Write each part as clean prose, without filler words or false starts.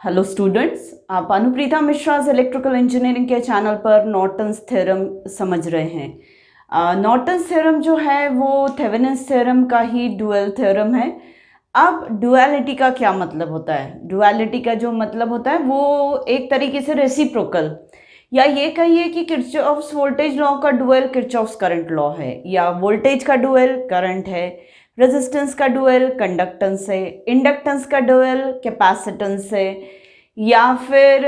Hello students, आप Anupreeta Mishra electrical engineering के channel पर नॉर्टन्स थ्योरम समझ रहे हैं। नॉर्टन्स थ्योरम जो है वो थेवेनिन्स थ्योरम का ही डुअल थ्योरम है। अब डुअलिटी का क्या मतलब होता है? डुअलिटी का जो मतलब होता है वो एक तरीके से रेसिप्रोकल, या ये कहिए कि किरचॉफ्स वोल्टेज लॉ का डुअल किरचॉफ्स करंट लॉ है, या वोल्टेज का डुअल करंट है, रेजिस्टेंस का डुअल कंडक्टेंस है, इंडक्टेंस का डुअल कैपेसिटेंस है, या फिर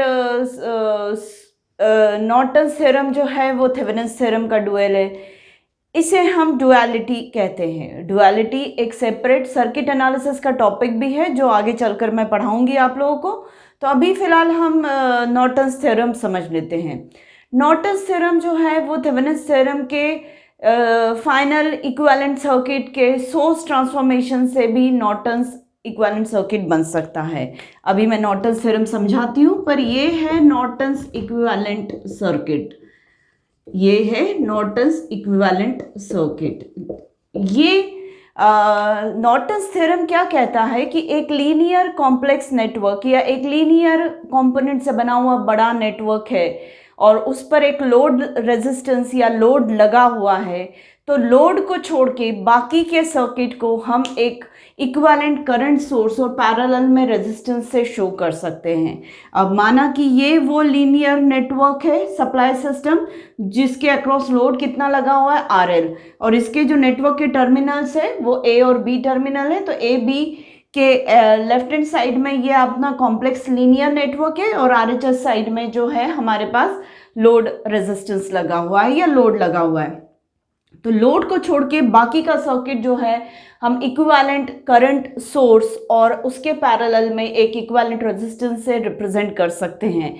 नॉर्टन्स थ्योरम जो है वो थेवेनिन्स थ्योरम का डुअल है। इसे हम डुअलिटी कहते हैं। डुअलिटी एक सेपरेट सर्किट एनालिसिस का टॉपिक भी है जो आगे चलकर मैं पढ़ाऊंगी आप लोगों को। तो अभी फिलहाल हम नॉर्टन्स थ्योरम समझ लेते हैं। नॉर्टन्स थ्योरम जो है वो थेवेनिन्स थ्योरम के फाइनल इक्विवेलेंट सर्किट के सोर्स ट्रांसफॉर्मेशन से भी नॉर्टन्स इक्विवेलेंट सर्किट बन सकता है। अभी मैं नॉर्टन्स थ्योरम समझाती हूँ, पर ये है नॉर्टन्स इक्विवेलेंट सर्किट। ये है नॉर्टन्स इक्विवेलेंट सर्किट। ये नॉर्टन्स थ्योरम क्या कहता है कि एक लीनियर कॉम्प्लेक्स नेटवर्क या एक लीनियर कंपोनेंट से बना हुआ बड़ा नेटवर्क है और उस पर एक लोड रेजिस्टेंस या लोड लगा हुआ है, तो लोड को छोड़ के बाकी के सर्किट को हम एक इक्विवेलेंट करंट सोर्स और पैरेलल में रेजिस्टेंस से शो कर सकते हैं। अब माना कि ये वो लीनियर नेटवर्क है, सप्लाई सिस्टम, जिसके अक्रॉस लोड कितना लगा हुआ है, आरएल, और इसके जो नेटवर्क के टर्मिनल्स है वो ए और बी टर्मिनल है। तो ए बी के लेफ्ट हैंड साइड में ये अपना कॉम्प्लेक्स लीनियर नेटवर्क है और आरएचएस साइड में जो है हमारे पास लोड रेजिस्टेंस लगा हुआ है या लोड लगा हुआ है। तो लोड को छोड़ के बाकी का सर्किट जो है हम इक्विवेलेंट करंट सोर्स और उसके पैरेलल में एक इक्विवेलेंट रेजिस्टेंस से रिप्रेजेंट कर सकते हैं।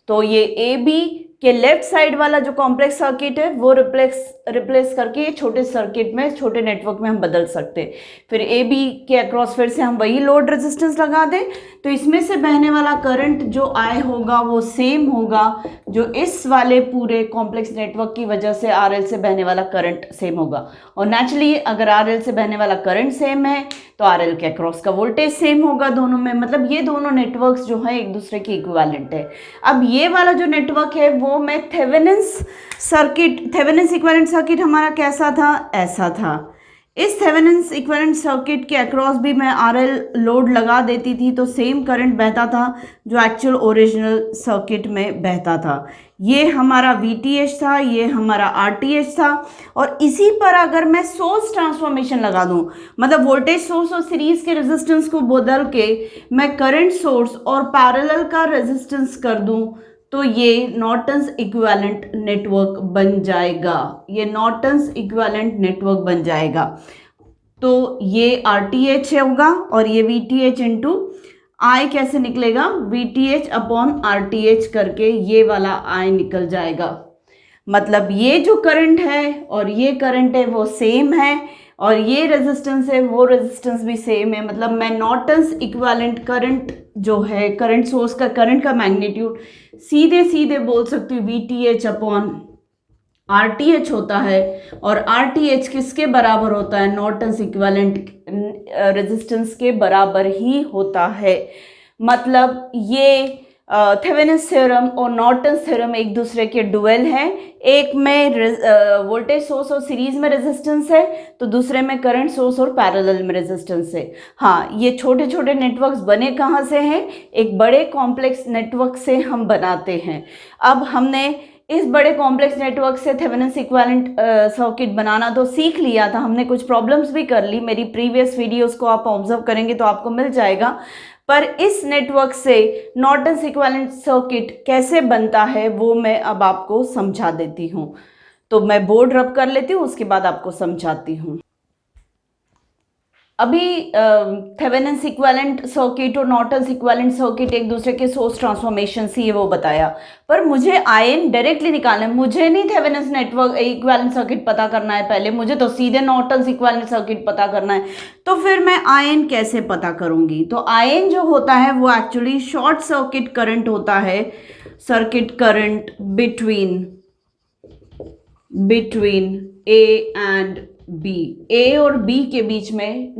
तो ये ए बी के लेफ्ट साइड वाला जो कॉम्प्लेक्स सर्किट है वो रिप्लेस करके छोटे सर्किट में, छोटे नेटवर्क में हम बदल सकते हैं। फिर ए बी के अक्रॉस फिर से हम वही लोड रेजिस्टेंस लगा दें, तो इसमें से बहने वाला करंट जो आई होगा वो सेम होगा जो इस वाले पूरे कॉम्प्लेक्स नेटवर्क की वजह से आरएल से बहने वाला करंट सेम होगा। और नेचुरली अगर आरएल से बहने वाला करंट सेम है तो आरएल के अक्रॉस का वोल्टेज सेम होगा दोनों में, मतलब ये दोनों नेटवर्क्स जो है एक दूसरे के इक्विवेलेंट है। अब ये वाला जो नेटवर्क है वो मैं थेवेनिन्स इक्विवेलेंट सर्किट हमारा कैसा था, ऐसा था। इस थेवेनिन्स इक्विवेलेंट सर्किट के अक्रॉस भी मैं आरएल लोड लगा देती थी तो सेम करंट बहता था जो एक्चुअल ओरिजिनल सर्किट में बहता था। ये हमारा वीटीएच था, ये हमारा आरटीएच था। और इसी पर अगर मैं सोर्स ट्रांसफॉर्मेशन लगा दूं, मतलब वोल्टेज सोर्स और सीरीज के रेजिस्टेंस को बदल के मैं करंट सोर्स और पैरेलल का रेजिस्टेंस कर दूं, तो ये नॉर्टन्स इक्विवेलेंट नेटवर्क बन जाएगा। ये नॉर्टन्स इक्विवेलेंट नेटवर्क बन जाएगा। तो ये आरटीएच होगा और ये वीटीएच इंटू आई कैसे निकलेगा, वीटीएच अपॉन आरटीएच करके ये वाला आई निकल जाएगा। मतलब ये जो करंट है और ये करंट है वो सेम है, और ये रेजिस्टेंस है वो रेजिस्टेंस भी सेम है। मतलब मैं नॉर्टन्स इक्विवेलेंट करंट जो है, करंट सोर्स का करंट का मैग्नीट्यूड सीधे सीधे बोल सकती हूँ वीटीएच अपॉन आरटीएच होता है। और आरटीएच किसके बराबर होता है, नॉर्टन्स इक्विवेलेंट रेजिस्टेंस के बराबर ही होता है। मतलब ये थेवेनिन्स थ्योरम और नॉर्टन्स थ्योरम एक दूसरे के डुअल हैं। एक में वोल्टेज सोर्स और सीरीज में रेजिस्टेंस है, तो दूसरे में करंट सोर्स और पैरेलल में रेजिस्टेंस है। हाँ, ये छोटे छोटे नेटवर्क्स बने कहाँ से हैं, एक बड़े कॉम्प्लेक्स नेटवर्क से हम बनाते हैं। अब हमने इस बड़े कॉम्प्लेक्स नेटवर्क से थेवेनिन्स इक्विवेलेंट सर्किट बनाना तो सीख लिया था, हमने कुछ प्रॉब्लम्स भी कर ली। मेरी प्रीवियस वीडियोस को आप ऑब्जर्व करेंगे तो आपको मिल जाएगा। पर इस नेटवर्क से नॉर्टन्स इक्विवेलेंट सर्किट कैसे बनता है वो मैं अब आपको समझा देती हूँ। तो मैं बोर्ड रब कर लेती हूँ, उसके बाद आपको समझाती हूँ। अभी थेवेनिन्स इक्विवेलेंट सर्किट और नॉर्टन्स इक्विवेलेंट सर्किट एक दूसरे के सोर्स ट्रांसफॉर्मेशन से ये वो बताया, पर मुझे आयन डायरेक्टली निकालना है। मुझे नहीं थेवेनिन्स नेटवर्क इक्विवेलेंट सर्किट पता करना है पहले, मुझे तो सीधे नॉर्टन्स इक्विवेलेंट सर्किट पता करना है। तो फिर मैं आयन कैसे पता करूंगी? तो आयन जो होता है वो एक्चुअली शॉर्ट सर्किट करंट होता है, circuit current between A and B, A और बी के बीच में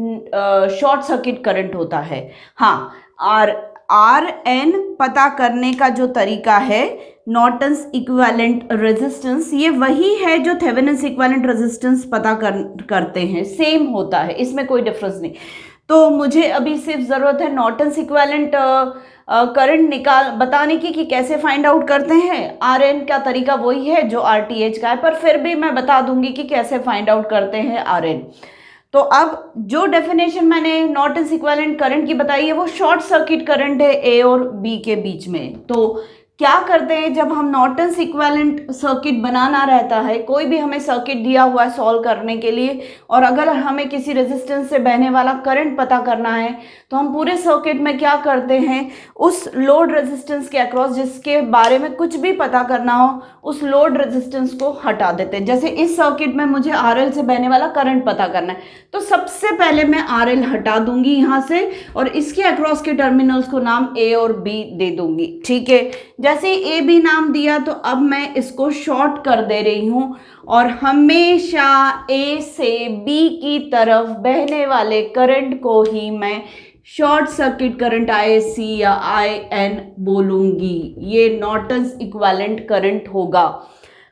शॉर्ट सर्किट करंट होता है। हाँ, और आर एन पता करने का जो तरीका है, नॉर्टन्स इक्विवेलेंट रेजिस्टेंस, ये वही है जो थेवेनिन्स इक्विवेलेंट रेजिस्टेंस पता करते हैं, सेम होता है, इसमें कोई डिफरेंस नहीं। तो मुझे अभी सिर्फ ज़रूरत है नॉर्टन्स इक्विवेलेंट करंट बताने की कि कैसे फाइंड आउट करते हैं। आर एन का तरीका वही है जो आर टी एच का है, पर फिर भी मैं बता दूंगी कि कैसे फाइंड आउट करते हैं आर एन। तो अब जो डेफिनेशन मैंने नॉर्टन्स इक्विवेलेंट करंट की बताई है वो शॉर्ट सर्किट करंट है ए और बी के बीच में। तो क्या करते हैं, जब हम नॉर्टन्स इक्विवेलेंट सर्किट बनाना रहता है, कोई भी हमें सर्किट दिया हुआ है सॉल्व करने के लिए, और अगर हमें किसी रेजिस्टेंस से बहने वाला करंट पता करना है, तो हम पूरे सर्किट में क्या करते हैं, उस लोड रेजिस्टेंस के अक्रॉस जिसके बारे में कुछ भी पता करना हो, उस लोड रेजिस्टेंस को हटा देते हैं। जैसे इस सर्किट में मुझे आरएल से बहने वाला करंट पता करना है, तो सबसे पहले मैं आरएल हटा दूंगी यहाँ से और इसके अक्रॉस के टर्मिनल्स को नाम ए और बी दे दूंगी। ठीक है, जैसे ए बी नाम दिया तो अब मैं इसको शॉर्ट कर दे रही हूं और हमेशा ए से बी की तरफ बहने वाले करंट को ही मैं शॉर्ट सर्किट करंट आईएससी या आईएन बोलूंगी। ये नॉर्टन्स इक्विवेलेंट करंट होगा।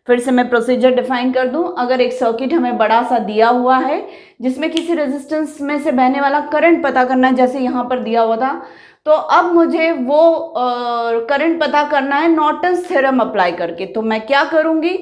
फिर से मैं प्रोसीजर डिफाइन कर दूं। अगर एक सर्किट हमें बड़ा सा दिया हुआ है जिसमें किसी रेजिस्टेंस में से बहने वाला करंट पता करना है, जैसे यहाँ पर दिया हुआ था, तो अब मुझे वो करंट पता करना है नॉर्टन्स थ्योरम अप्लाई करके। तो मैं क्या करूंगी,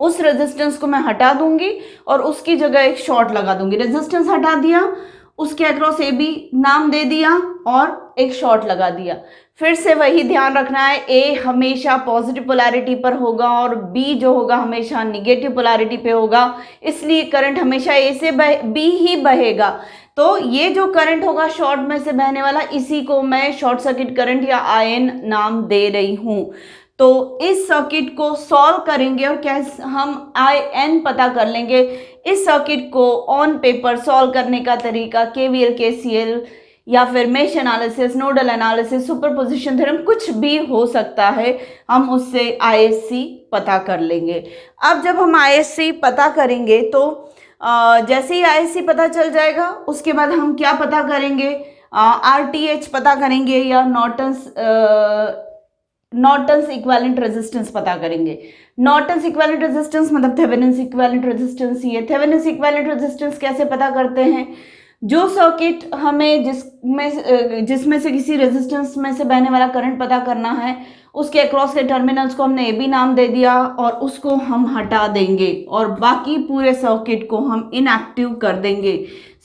उस रेजिस्टेंस को मैं हटा दूंगी और उसकी जगह एक शॉर्ट लगा दूंगी। रेजिस्टेंस हटा दिया, उसके अक्रॉस ए बी नाम दे दिया और एक शॉर्ट लगा दिया। फिर से वही ध्यान रखना है, ए हमेशा पॉजिटिव पोलैरिटी पर होगा और बी जो होगा हमेशा निगेटिव पोलैरिटी पे होगा, इसलिए करंट हमेशा ए से बी ही बहेगा। तो ये जो करंट होगा शॉर्ट में से बहने वाला, इसी को मैं शॉर्ट सर्किट करंट या आईएन नाम दे रही हूं। तो इस सर्किट को सॉल्व करेंगे और कैसे हम आईएन पता कर लेंगे। इस सर्किट को ऑन पेपर सॉल्व करने का तरीका केवीएल, केसीएल या फिर mesh analysis, nodal analysis, superposition theorem, कुछ भी हो सकता है, हम उससे आईएससी पता कर लेंगे। अब जब हम आईएससी पता करेंगे तो जैसे ही आईएससी पता चल जाएगा उसके बाद हम क्या पता करेंगे, आरटीएच पता करेंगे या नॉर्टन्स इक्विवेलेंट रेजिस्टेंस पता करेंगे। नॉर्टन्स इक्विवेलेंट रेजिस्टेंस मतलब थेवेनिन्स इक्विवेलेंट रेजिस्टेंस ही है। थेवेनिन्स इक्विवेलेंट रेजिस्टेंस कैसे पता करते हैं, जो सर्किट हमें जिसमें से किसी रेजिस्टेंस में से बहने वाला करंट पता करना है, उसके अक्रॉस के टर्मिनल्स को हमने ए बी नाम दे दिया और उसको हम हटा देंगे और बाकी पूरे सर्किट को हम इनएक्टिव कर देंगे।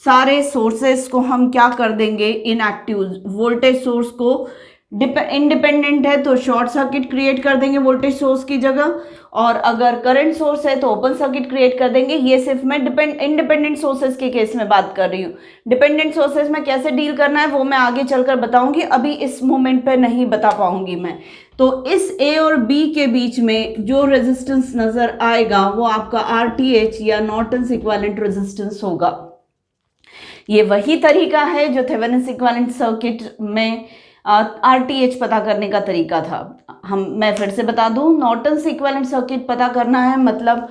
सारे सोर्सेस को हम क्या कर देंगे, इनएक्टिव। वोल्टेज सोर्स को इंडिपेंडेंट है तो शॉर्ट सर्किट क्रिएट कर देंगे वोल्टेज सोर्स की जगह, और अगर करंट सोर्स है तो ओपन सर्किट क्रिएट कर देंगे। ये सिर्फ मैं इंडिपेंडेंट सोर्सेज के केस में बात कर रही हूँ। डिपेंडेंट सोर्सेज में कैसे डील करना है वो मैं आगे चलकर बताऊंगी, अभी इस मोमेंट पे नहीं बता पाऊंगी मैं। तो इस ए और बी के बीच में जो रेजिस्टेंस नजर आएगा वो आपका आरटीएच या नॉर्टन्स इक्विवेलेंट रेजिस्टेंस होगा। ये वही तरीका है जो थेवेनिन्स इक्विवेलेंट सर्किट में आरटीएच पता करने का तरीका था। मैं फिर से बता दूं, नॉर्टन्स इक्विवेलेंट सर्किट पता करना है मतलब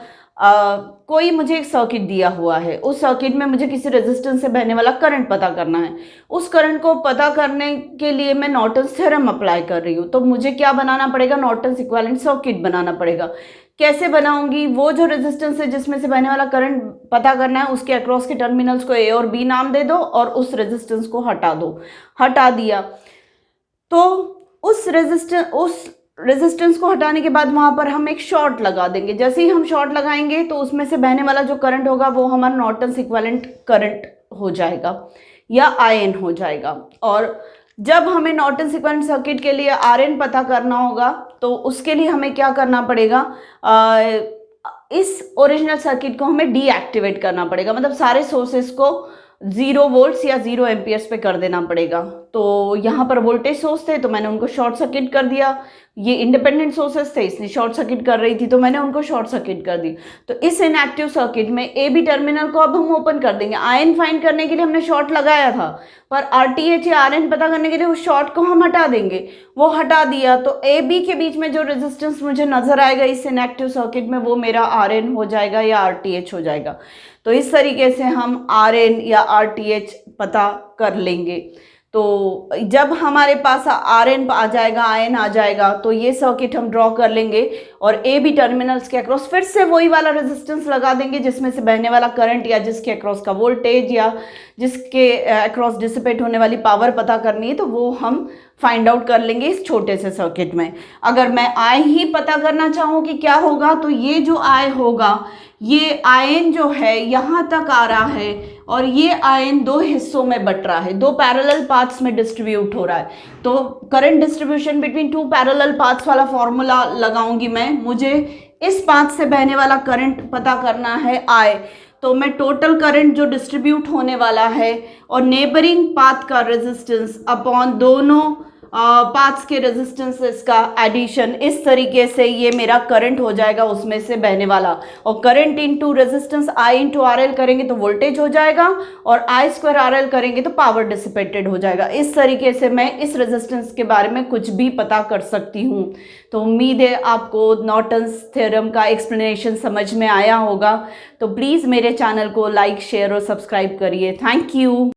कोई मुझे एक सर्किट दिया हुआ है, उस सर्किट में मुझे किसी रेजिस्टेंस से बहने वाला करंट पता करना है। उस करंट को पता करने के लिए मैं नॉर्टन्स थ्योरम अप्लाई कर रही हूँ, तो मुझे क्या बनाना पड़ेगा, नॉर्टन्स इक्विवेलेंट सर्किट बनाना पड़ेगा। कैसे बनाऊंगी, वो जो रेजिस्टेंस है जिसमें से बहने वाला करंट पता करना है, उसके अक्रॉस के टर्मिनल्स को ए और बी नाम दे दो और उस रेजिस्टेंस को हटा दो। हटा दिया तो उस रेजिस्टेंस को हटाने के बाद वहां पर हम एक शॉर्ट लगा देंगे। जैसे ही हम शॉर्ट लगाएंगे तो उसमें से बहने वाला जो करंट होगा वो हमारा नॉर्टन्स इक्विवेलेंट करंट हो जाएगा या आईएन हो जाएगा। और जब हमें नॉर्टन्स इक्विवेलेंट सर्किट के लिए आरएन पता करना होगा तो उसके लिए हमें क्या करना पड़ेगा, इस ओरिजिनल सर्किट को हमें डीएक्टिवेट करना पड़ेगा, मतलब सारे सोर्सेस को 0 वोल्ट्स या 0 एम्पियर्स पे कर देना पड़ेगा। तो यहाँ पर वोल्टेज सोर्स थे तो मैंने उनको शॉर्ट सर्किट कर दिया, ये इंडिपेंडेंट सोर्सेस थे इसलिए शॉर्ट सर्किट कर रही थी तो मैंने उनको शॉर्ट सर्किट कर दी। तो इस इनएक्टिव सर्किट में ए बी टर्मिनल को अब हम ओपन कर देंगे। आयन फाइंड करने के लिए हमने शॉर्ट लगाया था, पर आरटीएच या आरएन पता करने के लिए उस शॉर्ट को हम हटा देंगे। वो हटा दिया तो ए बी के बीच में जो रेजिस्टेंस मुझे नजर आएगा इस इनएक्टिव सर्किट में वो मेरा आरएन हो जाएगा या आरटीएच हो जाएगा। तो इस तरीके से हम आरएन या आरटीएच पता कर लेंगे। तो जब हमारे पास आर एन आ जाएगा, आई एन आ जाएगा, तो ये सर्किट हम ड्रॉ कर लेंगे और ए बी टर्मिनल्स के अक्रॉस फिर से वही वाला रेजिस्टेंस लगा देंगे जिसमें से बहने वाला करंट या जिसके अक्रॉस का वोल्टेज या जिसके अक्रॉस डिसिपेट होने वाली पावर पता करनी है, तो वो हम फाइंड आउट कर लेंगे इस छोटे से सर्किट में। अगर मैं आई ही पता करना चाहूँ कि क्या होगा, तो ये जो आई होगा, ये आयन जो है यहाँ तक आ रहा है और ये आयन दो हिस्सों में बट रहा है, दो पैरेलल पाथ्स में डिस्ट्रीब्यूट हो रहा है। तो current distribution between two parallel paths वाला फॉर्मूला लगाऊंगी मैं। मुझे इस पाथ से बहने वाला करंट पता करना है आई, तो मैं टोटल करंट जो डिस्ट्रीब्यूट होने वाला है और नेबरिंग पाथ का रेजिस्टेंस अपॉन दोनों पाथ्स के रेजिस्टेंसेस का एडिशन, इस तरीके से ये मेरा करंट हो जाएगा उसमें से बहने वाला। और current into resistance I into R L करेंगे तो वोल्टेज हो जाएगा और आई स्क्वायर आर एल करेंगे तो पावर डिसिपेटेड हो जाएगा। इस तरीके से मैं इस रेजिस्टेंस के बारे में कुछ भी पता कर सकती हूँ। तो उम्मीद है आपको नॉर्टन्स थ्योरम का एक्सप्लेनेशन समझ में आया होगा। तो प्लीज़ मेरे चैनल को लाइक, शेयर और सब्सक्राइब करिए। Thank you.